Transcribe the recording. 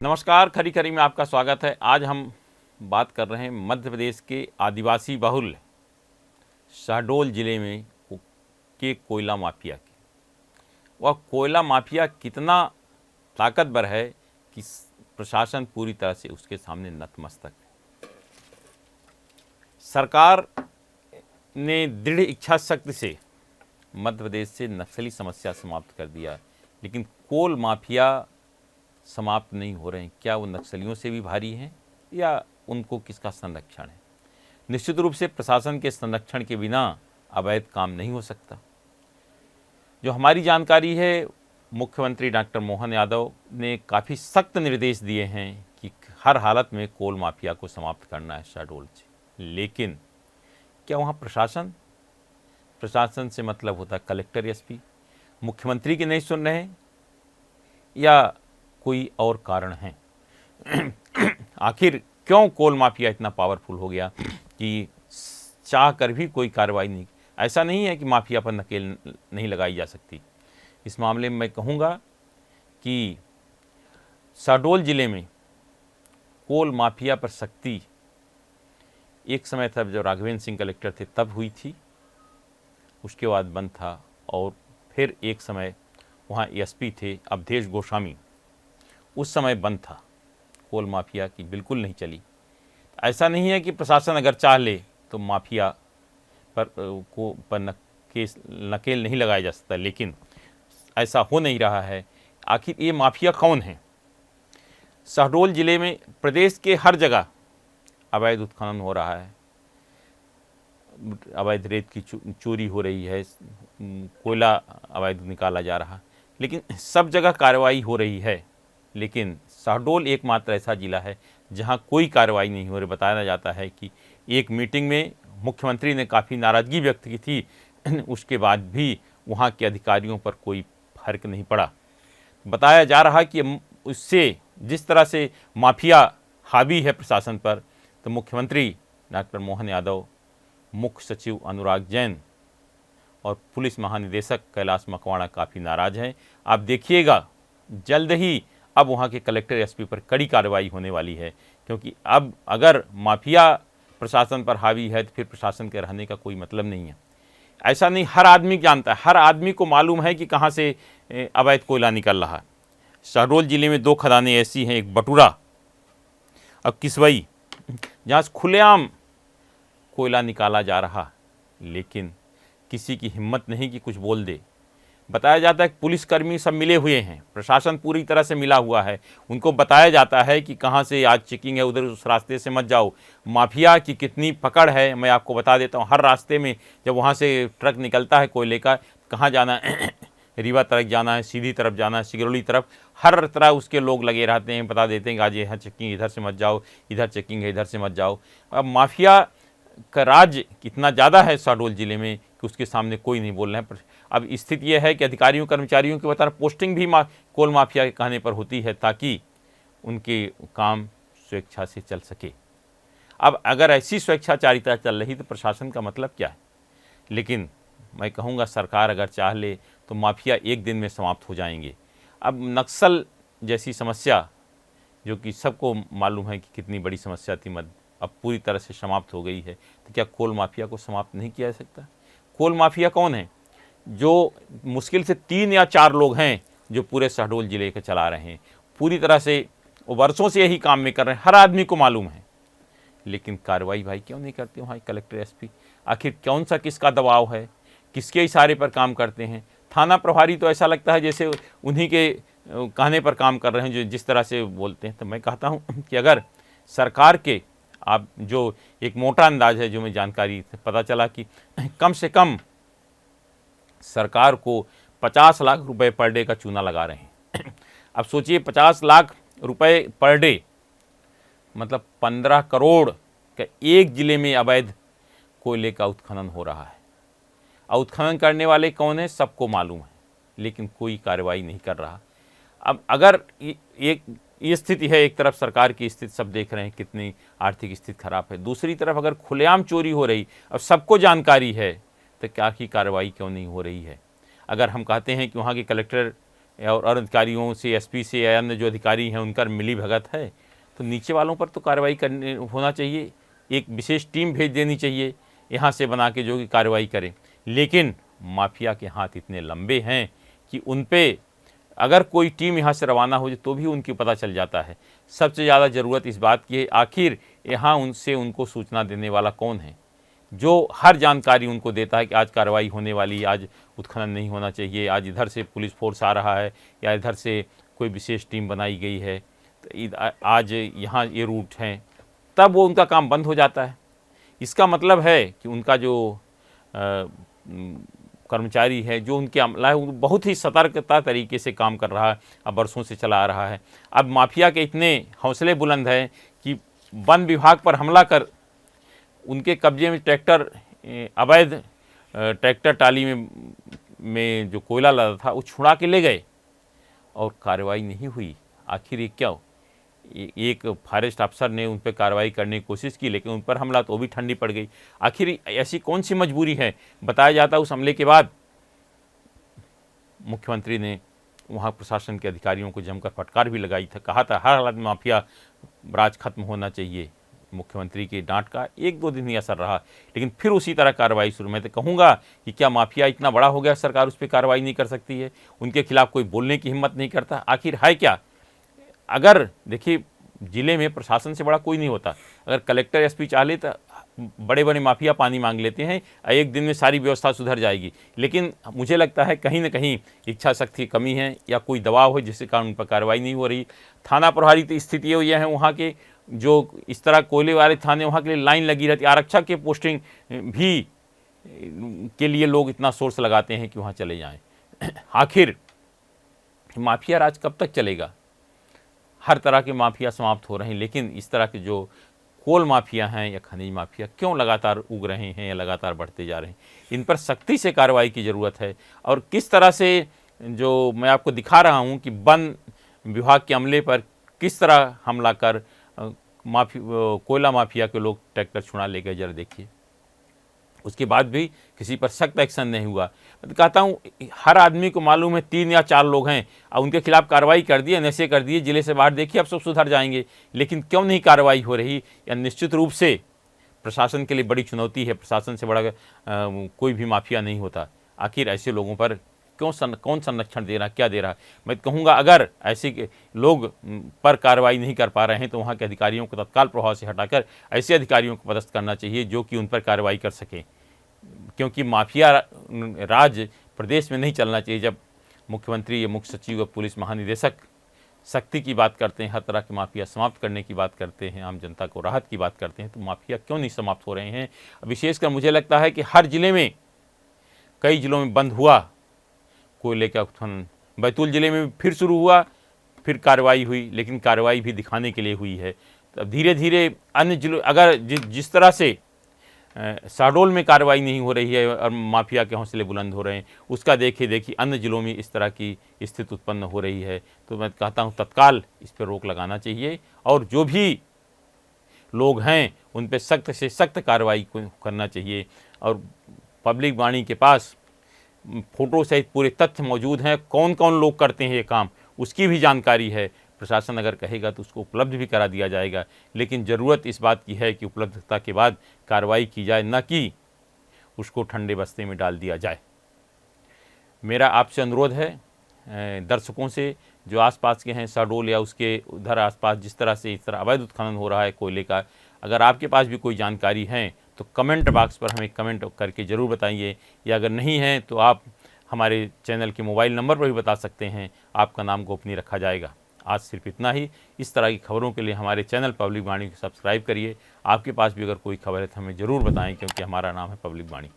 नमस्कार, खरी खरी में आपका स्वागत है। आज हम बात कर रहे हैं मध्य प्रदेश के आदिवासी बहुल शहडोल ज़िले में के कोयला माफिया की। वह कोयला माफिया कितना ताकतवर है कि प्रशासन पूरी तरह से उसके सामने नतमस्तक है। सरकार ने दृढ़ इच्छा शक्ति से मध्य प्रदेश से नक्सली समस्या समाप्त कर दिया, लेकिन कोल माफिया समाप्त नहीं हो रहे हैं। क्या वो नक्सलियों से भी भारी हैं या उनको किसका संरक्षण है? निश्चित रूप से प्रशासन के संरक्षण के बिना अवैध काम नहीं हो सकता। जो हमारी जानकारी है, मुख्यमंत्री डॉक्टर मोहन यादव ने काफ़ी सख्त निर्देश दिए हैं कि हर हालत में कोल माफिया को समाप्त करना है शहडोल से। लेकिन क्या वहाँ प्रशासन से मतलब होता है कलेक्टर एसपी, मुख्यमंत्री की नहीं सुन रहे हैं या कोई और कारण है? आखिर क्यों कोल माफिया इतना पावरफुल हो गया कि चाह कर भी कोई कार्रवाई नहीं? ऐसा नहीं है कि माफिया पर नकेल नहीं लगाई जा सकती। इस मामले में मैं कहूँगा कि शहडोल ज़िले में कोल माफिया पर सख्ती एक समय था जब राघवेंद्र सिंह कलेक्टर थे तब हुई थी, उसके बाद बंद था। और फिर एक समय वहाँ एसपी थे अवधेश गोस्वामी, उस समय बंद था। कोल माफिया की बिल्कुल नहीं चली। ऐसा नहीं है कि प्रशासन अगर चाह ले तो माफिया पर नकेल नहीं लगाया जा सकता, लेकिन ऐसा हो नहीं रहा है। आखिर ये माफिया कौन है? शहडोल ज़िले में प्रदेश के हर जगह अवैध उत्खनन हो रहा है, अवैध रेत की चोरी हो रही है, कोयला अवैध निकाला जा रहा, लेकिन सब जगह कार्रवाई हो रही है। लेकिन शहडोल एकमात्र ऐसा ज़िला है जहां कोई कार्रवाई नहीं हो रही। बताया जाता है कि एक मीटिंग में मुख्यमंत्री ने काफ़ी नाराज़गी व्यक्त की थी, उसके बाद भी वहां के अधिकारियों पर कोई फर्क नहीं पड़ा। बताया जा रहा कि उससे जिस तरह से माफिया हावी है प्रशासन पर, तो मुख्यमंत्री डॉक्टर मोहन यादव, मुख्य सचिव अनुराग जैन और पुलिस महानिदेशक कैलाश मकवाणा काफ़ी नाराज़ हैं। आप देखिएगा जल्द ही अब वहाँ के कलेक्टर एसपी पर कड़ी कार्रवाई होने वाली है, क्योंकि अब अगर माफिया प्रशासन पर हावी है तो फिर प्रशासन के रहने का कोई मतलब नहीं है। ऐसा नहीं, हर आदमी जानता है, हर आदमी को मालूम है कि कहाँ से अवैध कोयला निकल रहा है। शहडोल ज़िले में दो खदानें ऐसी हैं, एक बटुरा और किसवई, जहाँ से खुलेआम कोयला निकाला जा रहा, लेकिन किसी की हिम्मत नहीं कि कुछ बोल दे। बताया जाता है कि पुलिसकर्मी सब मिले हुए हैं, प्रशासन पूरी तरह से मिला हुआ है। उनको बताया जाता है कि कहाँ से आज चेकिंग है, उधर उस रास्ते से मत जाओ। माफिया की कितनी पकड़ है मैं आपको बता देता हूँ। हर रास्ते में जब वहाँ से ट्रक निकलता है कोयले का, कहाँ जाना है, रीवा तरफ जाना है, सीधी तरफ जाना है, सिगरौली तरफ, हर तरह उसके लोग लगे रहते हैं, बता देते हैं कि आज यहाँ चेकिंग, इधर से मत जाओ, इधर चेकिंग है, इधर से मत जाओ। अब माफिया का राज कितना ज़्यादा है शहडोल ज़िले में कि उसके सामने कोई नहीं बोल रहे हैं। अब स्थिति यह है कि अधिकारियों कर्मचारियों की बता पोस्टिंग भी कोल माफिया के कहने पर होती है ताकि उनके काम स्वेच्छा से चल सके। अब अगर ऐसी स्वेच्छाचारिता चल रही तो प्रशासन का मतलब क्या है? लेकिन मैं कहूँगा सरकार अगर चाह ले तो माफिया एक दिन में समाप्त हो जाएंगे। अब नक्सल जैसी समस्या, जो कि सबको मालूम है कि कितनी बड़ी समस्या थी, अब पूरी तरह से समाप्त हो गई है, तो क्या कोल माफिया को समाप्त नहीं किया जा सकता? कोल माफिया कौन है? जो मुश्किल से 3 या 4 लोग हैं जो पूरे शहडोल ज़िले को चला रहे हैं, पूरी तरह से वर्षों से यही काम में कर रहे हैं, हर आदमी को मालूम है। लेकिन कार्रवाई भाई क्यों नहीं करते वहाँ कलेक्टर एसपी? आखिर कौन सा किसका दबाव है, किसके इशारे पर काम करते हैं? थाना प्रभारी तो ऐसा लगता है जैसे उन्हीं के कहने पर काम कर रहे हैं, जो जिस तरह से बोलते हैं। तो मैं कहता हूँ कि अगर सरकार के, आप जो एक मोटा अंदाज है जो मैं जानकारी पता चला कि कम से कम सरकार को 50 लाख रुपए पर डे का चूना लगा रहे हैं। अब सोचिए 50 लाख रुपए पर डे मतलब 15 करोड़ का एक ज़िले में अवैध कोयले का उत्खनन हो रहा है। और उत्खनन करने वाले कौन है सबको मालूम है, लेकिन कोई कार्रवाई नहीं कर रहा। अब अगर एक ये स्थिति है, एक तरफ सरकार की स्थिति सब देख रहे हैं कितनी आर्थिक स्थिति खराब है, दूसरी तरफ अगर खुलेआम चोरी हो रही, अब सबको जानकारी है, तो क्या की कार्रवाई क्यों नहीं हो रही है? अगर हम कहते हैं कि वहाँ के कलेक्टर और अधिकारियों से, एसपी से या अन्य जो अधिकारी हैं उनका मिली भगत है, तो नीचे वालों पर तो कार्रवाई करने होना चाहिए। एक विशेष टीम भेज देनी चाहिए यहाँ से बना के, जो कि कार्रवाई करे। लेकिन माफिया के हाथ इतने लंबे हैं कि उन पे अगर कोई टीम यहाँ से रवाना हो जाए तो भी उनकी पता चल जाता है। सबसे ज़्यादा ज़रूरत इस बात की है, आखिर यहाँ उनको सूचना देने वाला कौन है, जो हर जानकारी उनको देता है कि आज कार्रवाई होने वाली, आज उत्खनन नहीं होना चाहिए, आज इधर से पुलिस फोर्स आ रहा है या इधर से कोई विशेष टीम बनाई गई है, तो आज यहाँ ये रूट हैं, तब वो उनका काम बंद हो जाता है। इसका मतलब है कि उनका जो कर्मचारी है, जो उनके अमला है, वो बहुत ही सतर्कता तरीके से काम कर रहा है, अब बरसों से चला आ रहा है। अब माफिया के इतने हौसले बुलंद हैं कि वन विभाग पर हमला कर उनके कब्जे में ट्रैक्टर, अवैध ट्रैक्टर टाली में जो कोयला लदा था वो छुड़ा के ले गए और कार्रवाई नहीं हुई। आखिर ये क्या, एक फॉरेस्ट अफसर ने उन पर कार्रवाई करने की कोशिश की, लेकिन उन पर हमला तो भी ठंडी पड़ गई। आखिर ऐसी कौन सी मजबूरी है? बताया जाता उस हमले के बाद मुख्यमंत्री ने वहाँ प्रशासन के अधिकारियों को जमकर फटकार भी लगाई था, कहा था हर हालत में माफिया राज खत्म होना चाहिए। मुख्यमंत्री की डांट का 1-2 दिन ही असर रहा, लेकिन फिर उसी तरह कार्रवाई शुरू। मैं तो कहूँगा कि क्या माफिया इतना बड़ा हो गया सरकार उस पर कार्रवाई नहीं कर सकती है? उनके खिलाफ कोई बोलने की हिम्मत नहीं करता? आखिर है क्या? अगर देखिए, ज़िले में प्रशासन से बड़ा कोई नहीं होता। अगर कलेक्टर एसपी चाहे तो बड़े बड़े माफिया पानी मांग लेते हैं, एक दिन में सारी व्यवस्था सुधर जाएगी। लेकिन मुझे लगता है कहीं ना कहीं इच्छा शक्ति की कमी है या कोई दबाव है जिसके कारण उन पर कार्रवाई नहीं हो रही। थाना प्रभारी की स्थिति यह है, वहाँ के जो इस तरह कोयले वाले थाने, वहाँ के लिए लाइन लगी रहती है। आरक्षक के पोस्टिंग भी के लिए लोग इतना सोर्स लगाते हैं कि वहाँ चले जाएँ। आखिर माफिया राज कब तक चलेगा? हर तरह के माफिया समाप्त हो रहे हैं, लेकिन इस तरह के जो कोल माफिया हैं या खनिज माफिया क्यों लगातार उग रहे हैं या लगातार बढ़ते जा रहे हैं? इन पर सख्ती से कार्रवाई की ज़रूरत है। और किस तरह से, जो मैं आपको दिखा रहा हूं कि वन विभाग के अमले पर किस तरह हमला कर कोयला माफिया के लोग ट्रैक्टर छुड़ा ले गए, जरा देखिए। उसके बाद भी किसी पर सख्त एक्शन नहीं हुआ। मैं तो कहता हूँ हर आदमी को मालूम है 3 या 4 लोग हैं और उनके खिलाफ कार्रवाई कर दिए, नशे कर दिए, जिले से बाहर, देखिए अब सब सुधर जाएंगे। लेकिन क्यों नहीं कार्रवाई हो रही? या निश्चित रूप से प्रशासन के लिए बड़ी चुनौती है। प्रशासन से बड़ा कोई भी माफिया नहीं होता। आखिर ऐसे लोगों पर कौन संरक्षण दे रहा, क्या दे रहा? मैं कहूँगा अगर ऐसे लोग पर कार्रवाई नहीं कर पा रहे हैं तो वहाँ के अधिकारियों को तत्काल प्रभाव से हटाकर ऐसे अधिकारियों को पदस्थ करना चाहिए जो कि उन पर कार्रवाई कर सकें, क्योंकि माफिया राज प्रदेश में नहीं चलना चाहिए। जब मुख्यमंत्री या मुख्य सचिव व पुलिस महानिदेशक सख्ती की बात करते हैं, हर तरह के माफिया समाप्त करने की बात करते हैं, आम जनता को राहत की बात करते हैं, तो माफिया क्यों नहीं समाप्त हो रहे हैं? विशेषकर मुझे लगता है कि हर जिले में, कई जिलों में बंद हुआ कोयले का उत्खनन, बैतूल जिले में फिर शुरू हुआ, फिर कार्रवाई हुई, लेकिन कार्रवाई भी दिखाने के लिए हुई है। तो धीरे धीरे अन्य जिलों, अगर जिस तरह से शहडोल में कार्रवाई नहीं हो रही है और माफिया के हौसले बुलंद हो रहे हैं, उसका देखिए अन्य जिलों में इस तरह की स्थिति उत्पन्न हो रही है। तो मैं कहता हूँ तत्काल इस पर रोक लगाना चाहिए और जो भी लोग हैं उन पर सख्त से सख्त कार्रवाई करना चाहिए। और पब्लिक वाणी के पास फोटो सहित पूरे तथ्य मौजूद हैं, कौन कौन लोग करते हैं ये काम, उसकी भी जानकारी है। प्रशासन अगर कहेगा तो उसको उपलब्ध भी करा दिया जाएगा, लेकिन ज़रूरत इस बात की है कि उपलब्धता के बाद कार्रवाई की जाए, न कि उसको ठंडे बस्ते में डाल दिया जाए। मेरा आपसे अनुरोध है दर्शकों से, जो आसपास के हैं शहडोल या उसके उधर आसपास जिस तरह से इस तरह अवैध उत्खनन हो रहा है कोयले का, अगर आपके पास भी कोई जानकारी है तो कमेंट बॉक्स पर हमें कमेंट करके ज़रूर बताइए, या अगर नहीं है तो आप हमारे चैनल के मोबाइल नंबर पर भी बता सकते हैं, आपका नाम गोपनीय रखा जाएगा। आज सिर्फ इतना ही। इस तरह की खबरों के लिए हमारे चैनल पब्लिक वाणी को सब्सक्राइब करिए। आपके पास भी अगर कोई खबर है तो हमें ज़रूर बताएं, क्योंकि हमारा नाम है पब्लिक वाणी।